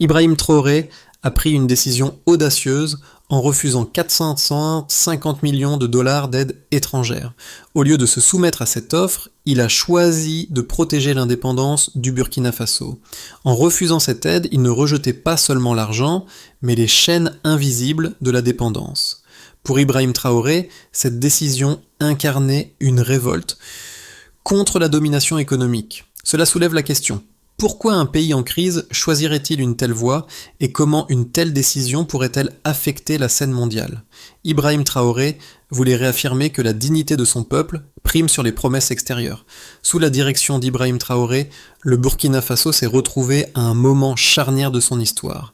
Ibrahim Traoré a pris une décision audacieuse en refusant 450 millions de dollars d'aide étrangère. Au lieu de se soumettre à cette offre, il a choisi de protéger l'indépendance du Burkina Faso. En refusant cette aide, il ne rejetait pas seulement l'argent, mais les chaînes invisibles de la dépendance. Pour Ibrahim Traoré, cette décision incarnait une révolte contre la domination économique. Cela soulève la question. Pourquoi un pays en crise choisirait-il une telle voie et comment une telle décision pourrait-elle affecter la scène mondiale ? Ibrahim Traoré voulait réaffirmer que la dignité de son peuple prime sur les promesses extérieures. Sous la direction d'Ibrahim Traoré, le Burkina Faso s'est retrouvé à un moment charnière de son histoire.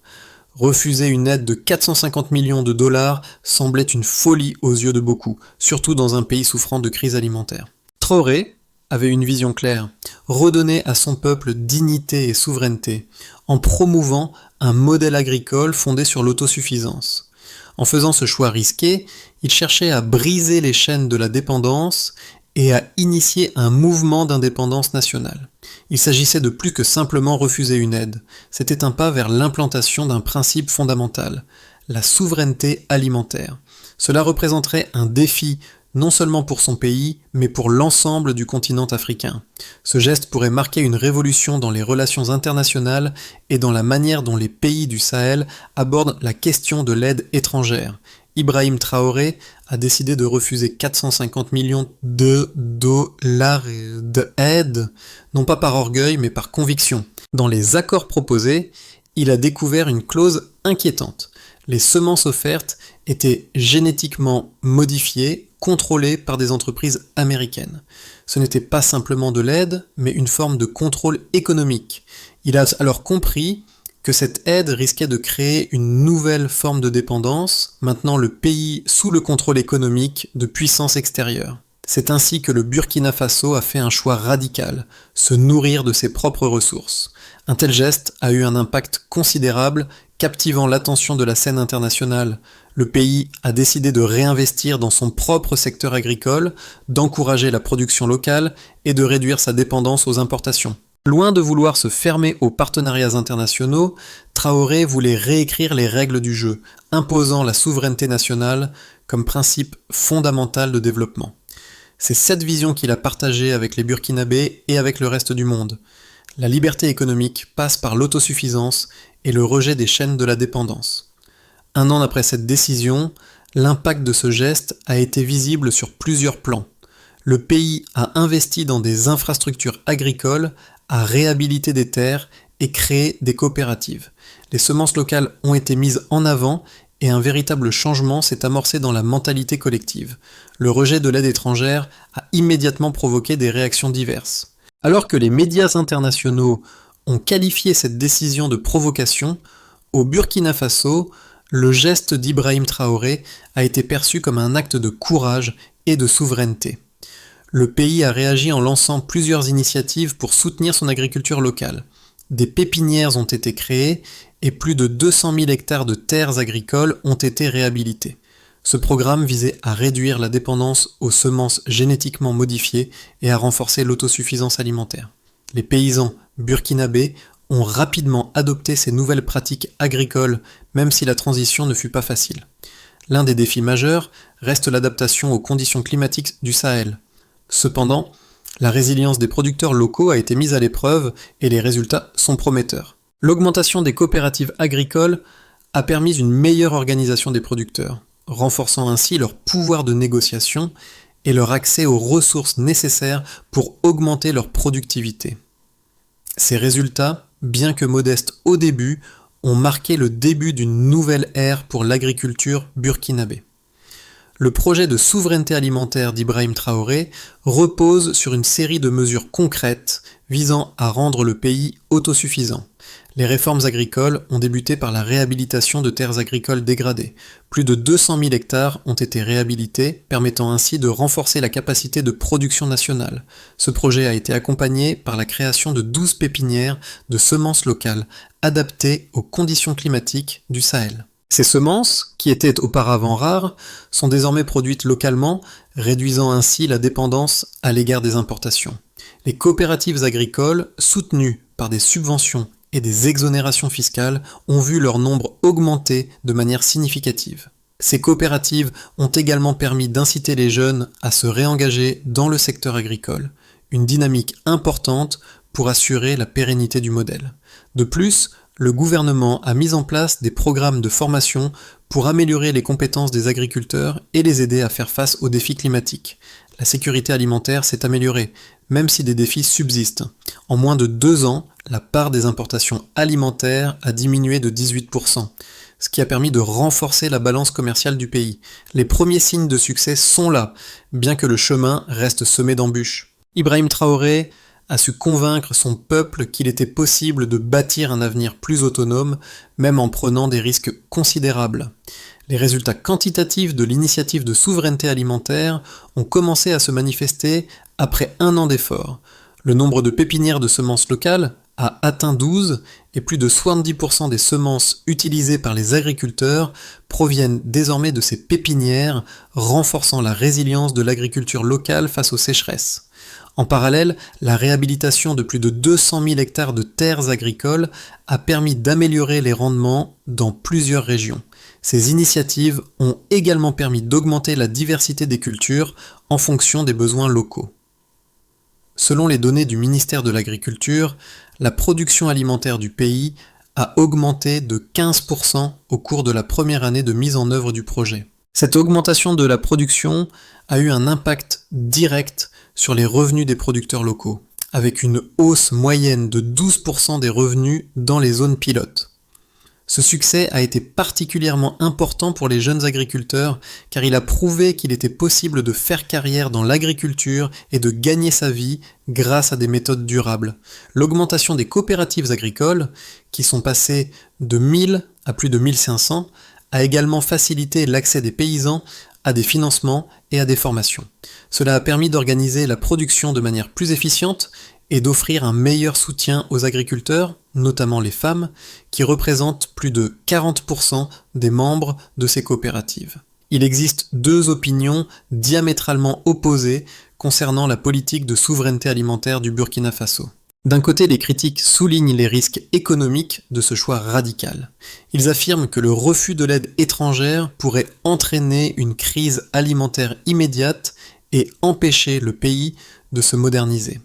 Refuser une aide de 450 millions de dollars semblait une folie aux yeux de beaucoup, surtout dans un pays souffrant de crise alimentaire. Traoré avait une vision claire, redonner à son peuple dignité et souveraineté, en promouvant un modèle agricole fondé sur l'autosuffisance. En faisant ce choix risqué, il cherchait à briser les chaînes de la dépendance et à initier un mouvement d'indépendance nationale. Il s'agissait de plus que simplement refuser une aide, c'était un pas vers l'implantation d'un principe fondamental, la souveraineté alimentaire. Cela représenterait un défi non seulement pour son pays, mais pour l'ensemble du continent africain. Ce geste pourrait marquer une révolution dans les relations internationales et dans la manière dont les pays du Sahel abordent la question de l'aide étrangère. Ibrahim Traoré a décidé de refuser 450 millions de dollars d'aide, non pas par orgueil, mais par conviction. Dans les accords proposés, il a découvert une clause inquiétante. Les semences offertes étaient génétiquement modifiées, contrôlées par des entreprises américaines. Ce n'était pas simplement de l'aide, mais une forme de contrôle économique. Il a alors compris que cette aide risquait de créer une nouvelle forme de dépendance, maintenant le pays sous le contrôle économique de puissances extérieures. C'est ainsi que le Burkina Faso a fait un choix radical, se nourrir de ses propres ressources. Un tel geste a eu un impact considérable, captivant l'attention de la scène internationale. Le pays a décidé de réinvestir dans son propre secteur agricole, d'encourager la production locale et de réduire sa dépendance aux importations. Loin de vouloir se fermer aux partenariats internationaux, Traoré voulait réécrire les règles du jeu, imposant la souveraineté nationale comme principe fondamental de développement. C'est cette vision qu'il a partagée avec les Burkinabés et avec le reste du monde. La liberté économique passe par l'autosuffisance et le rejet des chaînes de la dépendance. Un an après cette décision, l'impact de ce geste a été visible sur plusieurs plans. Le pays a investi dans des infrastructures agricoles, a réhabilité des terres et créé des coopératives. Les semences locales ont été mises en avant et un véritable changement s'est amorcé dans la mentalité collective. Le rejet de l'aide étrangère a immédiatement provoqué des réactions diverses. Alors que les médias internationaux ont qualifié cette décision de provocation, au Burkina Faso, le geste d'Ibrahim Traoré a été perçu comme un acte de courage et de souveraineté. Le pays a réagi en lançant plusieurs initiatives pour soutenir son agriculture locale. Des pépinières ont été créées et plus de 200 000 hectares de terres agricoles ont été réhabilités. Ce programme visait à réduire la dépendance aux semences génétiquement modifiées et à renforcer l'autosuffisance alimentaire. Les paysans burkinabés ont rapidement adopté ces nouvelles pratiques agricoles, même si la transition ne fut pas facile. L'un des défis majeurs reste l'adaptation aux conditions climatiques du Sahel. Cependant, la résilience des producteurs locaux a été mise à l'épreuve et les résultats sont prometteurs. L'augmentation des coopératives agricoles a permis une meilleure organisation des producteurs, renforçant ainsi leur pouvoir de négociation et leur accès aux ressources nécessaires pour augmenter leur productivité. Ces résultats, bien que modestes au début, ont marqué le début d'une nouvelle ère pour l'agriculture burkinabé. Le projet de souveraineté alimentaire d'Ibrahim Traoré repose sur une série de mesures concrètes visant à rendre le pays autosuffisant. Les réformes agricoles ont débuté par la réhabilitation de terres agricoles dégradées. Plus de 200 000 hectares ont été réhabilités, permettant ainsi de renforcer la capacité de production nationale. Ce projet a été accompagné par la création de 12 pépinières de semences locales, adaptées aux conditions climatiques du Sahel. Ces semences, qui étaient auparavant rares, sont désormais produites localement, réduisant ainsi la dépendance à l'égard des importations. Les coopératives agricoles, soutenues par des subventions et des exonérations fiscales ont vu leur nombre augmenter de manière significative. Ces coopératives ont également permis d'inciter les jeunes à se réengager dans le secteur agricole, une dynamique importante pour assurer la pérennité du modèle. De plus, le gouvernement a mis en place des programmes de formation pour améliorer les compétences des agriculteurs et les aider à faire face aux défis climatiques. La sécurité alimentaire s'est améliorée, même si des défis subsistent. En moins de 2 ans, la part des importations alimentaires a diminué de 18%, ce qui a permis de renforcer la balance commerciale du pays. Les premiers signes de succès sont là, bien que le chemin reste semé d'embûches. Ibrahim Traoré a su convaincre son peuple qu'il était possible de bâtir un avenir plus autonome, même en prenant des risques considérables. Les résultats quantitatifs de l'initiative de souveraineté alimentaire ont commencé à se manifester après 1 an d'efforts. Le nombre de pépinières de semences locales a atteint 12 et plus de 70% des semences utilisées par les agriculteurs proviennent désormais de ces pépinières, renforçant la résilience de l'agriculture locale face aux sécheresses. En parallèle, la réhabilitation de plus de 200 000 hectares de terres agricoles a permis d'améliorer les rendements dans plusieurs régions. Ces initiatives ont également permis d'augmenter la diversité des cultures en fonction des besoins locaux. Selon les données du ministère de l'Agriculture, la production alimentaire du pays a augmenté de 15% au cours de la première année de mise en œuvre du projet. Cette augmentation de la production a eu un impact direct sur les revenus des producteurs locaux, avec une hausse moyenne de 12% des revenus dans les zones pilotes. Ce succès a été particulièrement important pour les jeunes agriculteurs car il a prouvé qu'il était possible de faire carrière dans l'agriculture et de gagner sa vie grâce à des méthodes durables. L'augmentation des coopératives agricoles, qui sont passées de 1000 à plus de 1500, a également facilité l'accès des paysans à des financements et à des formations. Cela a permis d'organiser la production de manière plus efficiente et d'offrir un meilleur soutien aux agriculteurs, notamment les femmes, qui représentent plus de 40% des membres de ces coopératives. Il existe 2 opinions diamétralement opposées concernant la politique de souveraineté alimentaire du Burkina Faso. D'un côté, les critiques soulignent les risques économiques de ce choix radical. Ils affirment que le refus de l'aide étrangère pourrait entraîner une crise alimentaire immédiate et empêcher le pays de se moderniser.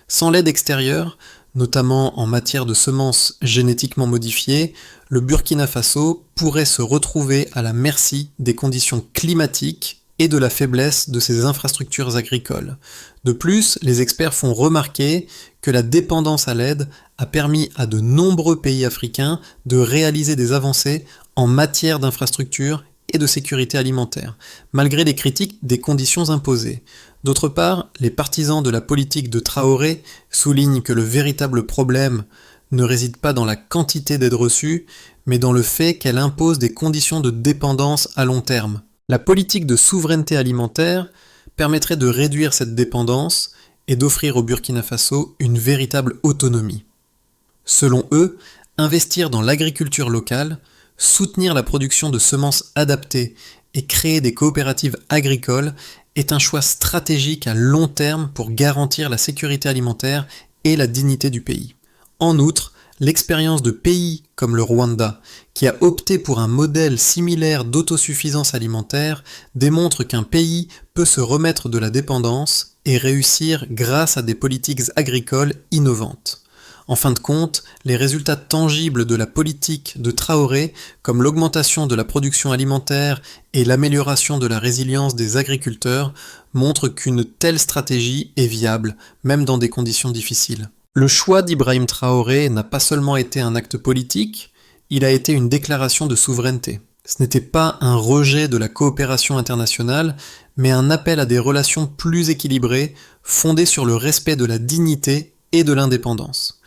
Sans l'aide extérieure, notamment en matière de semences génétiquement modifiées, le Burkina Faso pourrait se retrouver à la merci des conditions climatiques et de la faiblesse de ses infrastructures agricoles. De plus, les experts font remarquer que la dépendance à l'aide a permis à de nombreux pays africains de réaliser des avancées en matière d'infrastructures et de sécurité alimentaire, malgré les critiques des conditions imposées. D'autre part, les partisans de la politique de Traoré soulignent que le véritable problème ne réside pas dans la quantité d'aide reçue, mais dans le fait qu'elle impose des conditions de dépendance à long terme. La politique de souveraineté alimentaire permettrait de réduire cette dépendance et d'offrir au Burkina Faso une véritable autonomie. Selon eux, investir dans l'agriculture locale, soutenir la production de semences adaptées et créer des coopératives agricoles est un choix stratégique à long terme pour garantir la sécurité alimentaire et la dignité du pays. En outre, l'expérience de pays comme le Rwanda, qui a opté pour un modèle similaire d'autosuffisance alimentaire, démontre qu'un pays peut se remettre de la dépendance et réussir grâce à des politiques agricoles innovantes. En fin de compte, les résultats tangibles de la politique de Traoré, comme l'augmentation de la production alimentaire et l'amélioration de la résilience des agriculteurs, montrent qu'une telle stratégie est viable, même dans des conditions difficiles. Le choix d'Ibrahim Traoré n'a pas seulement été un acte politique, il a été une déclaration de souveraineté. Ce n'était pas un rejet de la coopération internationale, mais un appel à des relations plus équilibrées, fondées sur le respect de la dignité et de l'indépendance.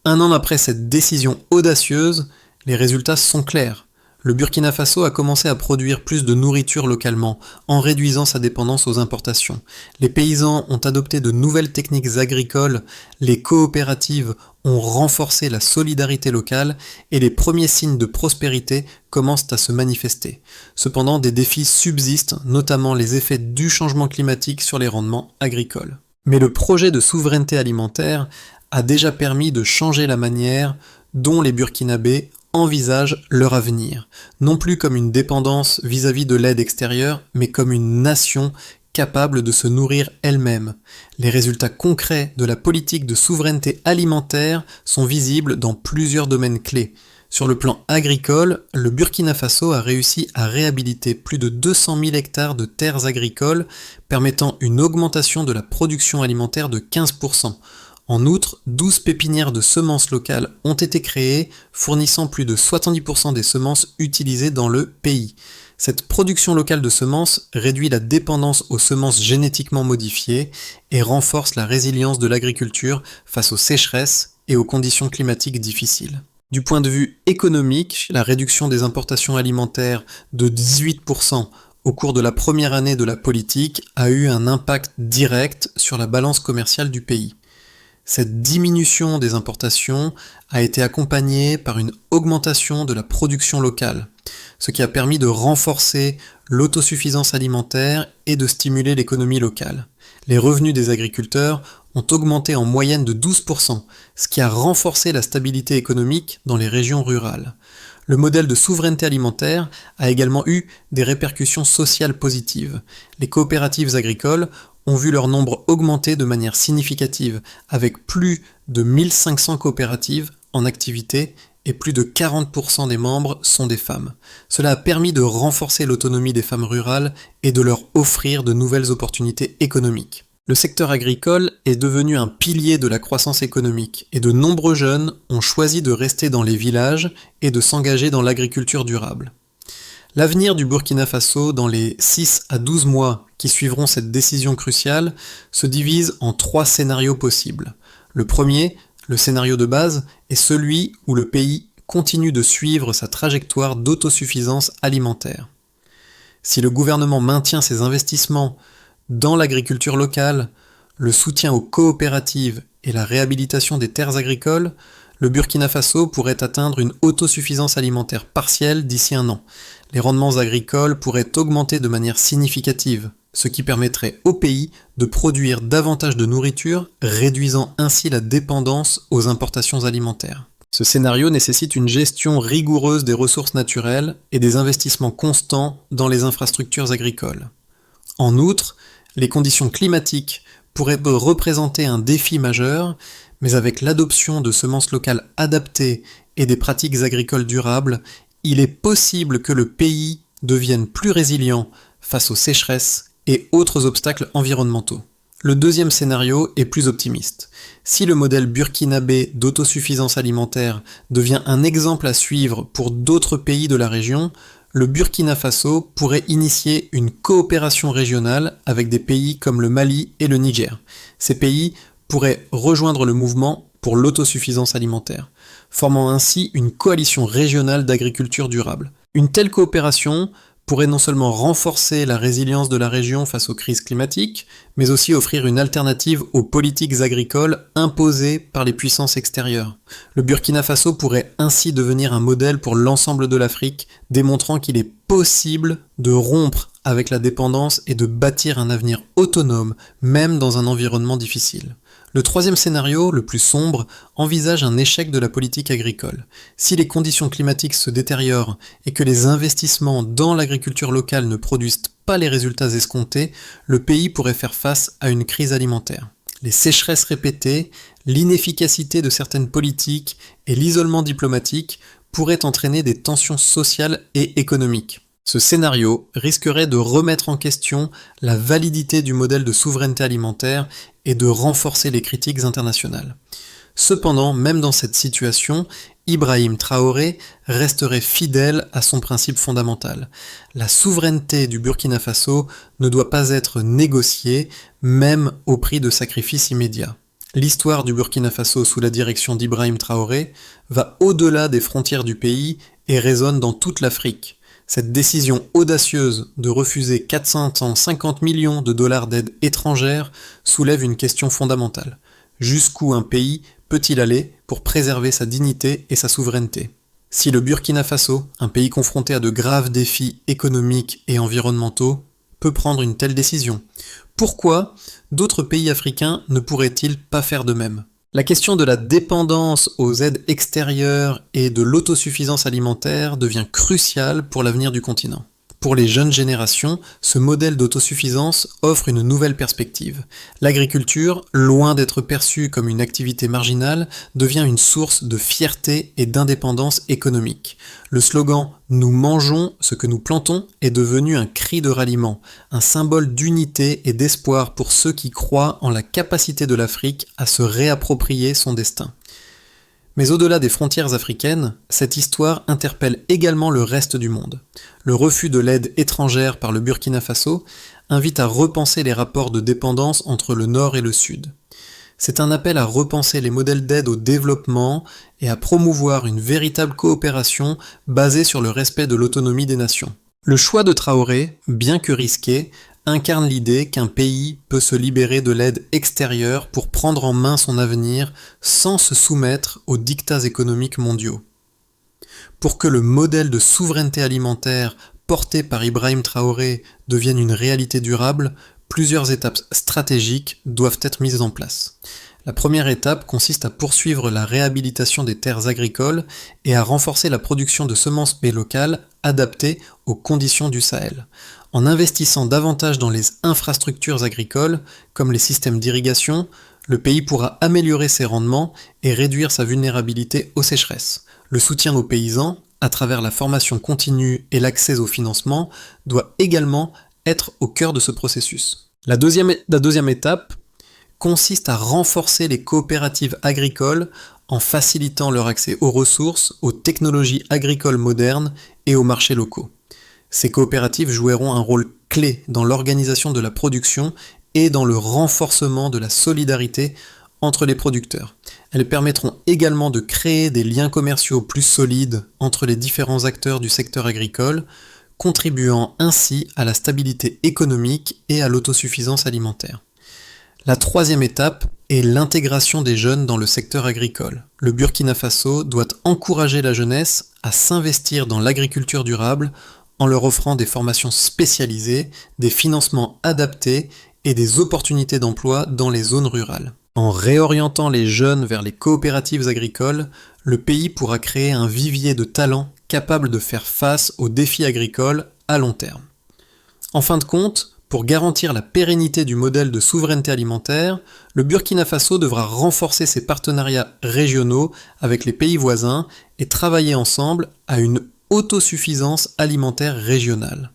1 an après cette décision audacieuse, les résultats sont clairs. Le Burkina Faso a commencé à produire plus de nourriture localement, en réduisant sa dépendance aux importations. Les paysans ont adopté de nouvelles techniques agricoles, les coopératives ont renforcé la solidarité locale et les premiers signes de prospérité commencent à se manifester. Cependant, des défis subsistent, notamment les effets du changement climatique sur les rendements agricoles. Mais le projet de souveraineté alimentaire a déjà permis de changer la manière dont les Burkinabés envisagent leur avenir, non plus comme une dépendance vis-à-vis de l'aide extérieure, mais comme une nation capable de se nourrir elle-même. Les résultats concrets de la politique de souveraineté alimentaire sont visibles dans plusieurs domaines clés. Sur le plan agricole, le Burkina Faso a réussi à réhabiliter plus de 200 000 hectares de terres agricoles, permettant une augmentation de la production alimentaire de 15%. En outre, 12 pépinières de semences locales ont été créées, fournissant plus de 70% des semences utilisées dans le pays. Cette production locale de semences réduit la dépendance aux semences génétiquement modifiées et renforce la résilience de l'agriculture face aux sécheresses et aux conditions climatiques difficiles. Du point de vue économique, la réduction des importations alimentaires de 18% au cours de la première année de la politique a eu un impact direct sur la balance commerciale du pays. Cette diminution des importations a été accompagnée par une augmentation de la production locale, ce qui a permis de renforcer l'autosuffisance alimentaire et de stimuler l'économie locale. Les revenus des agriculteurs ont augmenté en moyenne de 12%, ce qui a renforcé la stabilité économique dans les régions rurales. Le modèle de souveraineté alimentaire a également eu des répercussions sociales positives. Les coopératives agricoles ont vu leur nombre augmenter de manière significative, avec plus de 1500 coopératives en activité et plus de 40% des membres sont des femmes. Cela a permis de renforcer l'autonomie des femmes rurales et de leur offrir de nouvelles opportunités économiques. Le secteur agricole est devenu un pilier de la croissance économique et de nombreux jeunes ont choisi de rester dans les villages et de s'engager dans l'agriculture durable. L'avenir du Burkina Faso dans les 6 à 12 mois qui suivront cette décision cruciale se divise en 3 scénarios possibles. Le premier, le scénario de base, est celui où le pays continue de suivre sa trajectoire d'autosuffisance alimentaire. Si le gouvernement maintient ses investissements dans l'agriculture locale, le soutien aux coopératives et la réhabilitation des terres agricoles, le Burkina Faso pourrait atteindre une autosuffisance alimentaire partielle d'ici un an. Les rendements agricoles pourraient augmenter de manière significative, ce qui permettrait au pays de produire davantage de nourriture, réduisant ainsi la dépendance aux importations alimentaires. Ce scénario nécessite une gestion rigoureuse des ressources naturelles et des investissements constants dans les infrastructures agricoles. En outre, les conditions climatiques pourraient représenter un défi majeur, mais avec l'adoption de semences locales adaptées et des pratiques agricoles durables, il est possible que le pays devienne plus résilient face aux sécheresses et autres obstacles environnementaux. Le deuxième scénario est plus optimiste. Si le modèle burkinabé d'autosuffisance alimentaire devient un exemple à suivre pour d'autres pays de la région, le Burkina Faso pourrait initier une coopération régionale avec des pays comme le Mali et le Niger. Ces pays pourraient rejoindre le mouvement pour l'autosuffisance alimentaire, formant ainsi une coalition régionale d'agriculture durable. Une telle coopération pourrait non seulement renforcer la résilience de la région face aux crises climatiques, mais aussi offrir une alternative aux politiques agricoles imposées par les puissances extérieures. Le Burkina Faso pourrait ainsi devenir un modèle pour l'ensemble de l'Afrique, démontrant qu'il est possible de rompre avec la dépendance et de bâtir un avenir autonome, même dans un environnement difficile. Le troisième scénario, le plus sombre, envisage un échec de la politique agricole. Si les conditions climatiques se détériorent et que les investissements dans l'agriculture locale ne produisent pas les résultats escomptés, le pays pourrait faire face à une crise alimentaire. Les sécheresses répétées, l'inefficacité de certaines politiques et l'isolement diplomatique pourraient entraîner des tensions sociales et économiques. Ce scénario risquerait de remettre en question la validité du modèle de souveraineté alimentaire et de renforcer les critiques internationales. Cependant, même dans cette situation, Ibrahim Traoré resterait fidèle à son principe fondamental. La souveraineté du Burkina Faso ne doit pas être négociée, même au prix de sacrifices immédiats. L'histoire du Burkina Faso sous la direction d'Ibrahim Traoré va au-delà des frontières du pays et résonne dans toute l'Afrique. Cette décision audacieuse de refuser 450 millions de dollars d'aide étrangère soulève une question fondamentale. Jusqu'où un pays peut-il aller pour préserver sa dignité et sa souveraineté ? Si le Burkina Faso, un pays confronté à de graves défis économiques et environnementaux, peut prendre une telle décision, pourquoi d'autres pays africains ne pourraient-ils pas faire de même ? La question de la dépendance aux aides extérieures et de l'autosuffisance alimentaire devient cruciale pour l'avenir du continent. Pour les jeunes générations, ce modèle d'autosuffisance offre une nouvelle perspective. L'agriculture, loin d'être perçue comme une activité marginale, devient une source de fierté et d'indépendance économique. Le slogan « Nous mangeons ce que nous plantons » est devenu un cri de ralliement, un symbole d'unité et d'espoir pour ceux qui croient en la capacité de l'Afrique à se réapproprier son destin. Mais au-delà des frontières africaines, cette histoire interpelle également le reste du monde. Le refus de l'aide étrangère par le Burkina Faso invite à repenser les rapports de dépendance entre le Nord et le Sud. C'est un appel à repenser les modèles d'aide au développement et à promouvoir une véritable coopération basée sur le respect de l'autonomie des nations. Le choix de Traoré, bien que risqué, incarne l'idée qu'un pays peut se libérer de l'aide extérieure pour prendre en main son avenir sans se soumettre aux diktats économiques mondiaux. Pour que le modèle de souveraineté alimentaire porté par Ibrahim Traoré devienne une réalité durable, plusieurs étapes stratégiques doivent être mises en place. La première étape consiste à poursuivre la réhabilitation des terres agricoles et à renforcer la production de semences locales adaptées aux conditions du Sahel. En investissant davantage dans les infrastructures agricoles, comme les systèmes d'irrigation, le pays pourra améliorer ses rendements et réduire sa vulnérabilité aux sécheresses. Le soutien aux paysans, à travers la formation continue et l'accès au financement, doit également être au cœur de ce processus. La deuxième étape consiste à renforcer les coopératives agricoles en facilitant leur accès aux ressources, aux technologies agricoles modernes et aux marchés locaux. Ces coopératives joueront un rôle clé dans l'organisation de la production et dans le renforcement de la solidarité entre les producteurs. Elles permettront également de créer des liens commerciaux plus solides entre les différents acteurs du secteur agricole, contribuant ainsi à la stabilité économique et à l'autosuffisance alimentaire. La troisième étape est l'intégration des jeunes dans le secteur agricole. Le Burkina Faso doit encourager la jeunesse à s'investir dans l'agriculture durable en leur offrant des formations spécialisées, des financements adaptés et des opportunités d'emploi dans les zones rurales. En réorientant les jeunes vers les coopératives agricoles, le pays pourra créer un vivier de talents capables de faire face aux défis agricoles à long terme. En fin de compte, pour garantir la pérennité du modèle de souveraineté alimentaire, le Burkina Faso devra renforcer ses partenariats régionaux avec les pays voisins et travailler ensemble à une autosuffisance alimentaire régionale.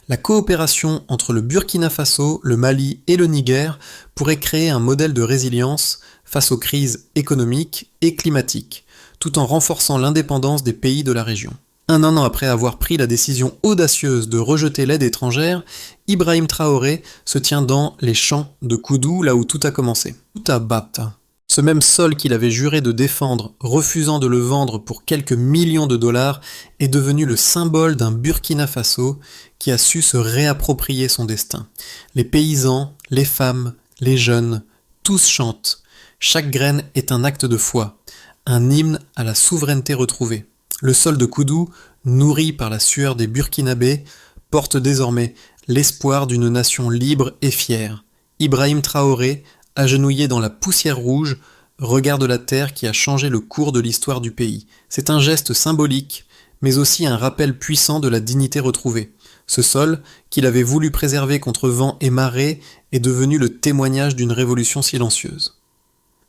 La coopération entre le Burkina Faso, le Mali et le Niger pourrait créer un modèle de résilience face aux crises économiques et climatiques, tout en renforçant l'indépendance des pays de la région. Un an après avoir pris la décision audacieuse de rejeter l'aide étrangère, Ibrahim Traoré se tient dans les champs de Koudou, là où tout a commencé. Bata. Ce même sol qu'il avait juré de défendre, refusant de le vendre pour quelques millions de dollars, est devenu le symbole d'un Burkina Faso qui a su se réapproprier son destin. Les paysans, les femmes, les jeunes, tous chantent. Chaque graine est un acte de foi, un hymne à la souveraineté retrouvée. Le sol de Koudou, nourri par la sueur des Burkinabés, porte désormais l'espoir d'une nation libre et fière. Ibrahim Traoré, agenouillé dans la poussière rouge, regarde la terre qui a changé le cours de l'histoire du pays. C'est un geste symbolique, mais aussi un rappel puissant de la dignité retrouvée. Ce sol, qu'il avait voulu préserver contre vent et marée, est devenu le témoignage d'une révolution silencieuse.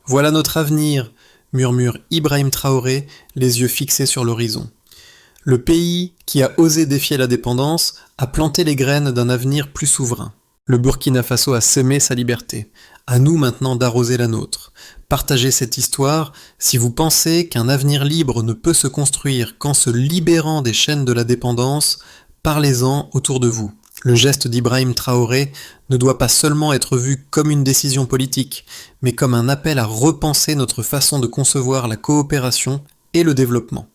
Voilà notre avenir, murmure Ibrahim Traoré, les yeux fixés sur l'horizon. Le pays qui a osé défier la dépendance a planté les graines d'un avenir plus souverain. Le Burkina Faso a sémé sa liberté. À nous maintenant d'arroser la nôtre. Partagez cette histoire si vous pensez qu'un avenir libre ne peut se construire qu'en se libérant des chaînes de la dépendance, parlez-en autour de vous. Le geste d'Ibrahim Traoré ne doit pas seulement être vu comme une décision politique, mais comme un appel à repenser notre façon de concevoir la coopération et le développement.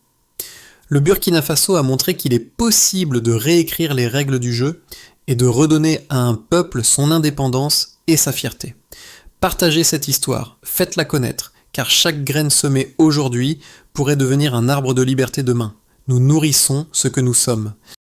Le Burkina Faso a montré qu'il est possible de réécrire les règles du jeu et de redonner à un peuple son indépendance et sa fierté. Partagez cette histoire, faites-la connaître, car chaque graine semée aujourd'hui pourrait devenir un arbre de liberté demain. Nous nourrissons ce que nous sommes.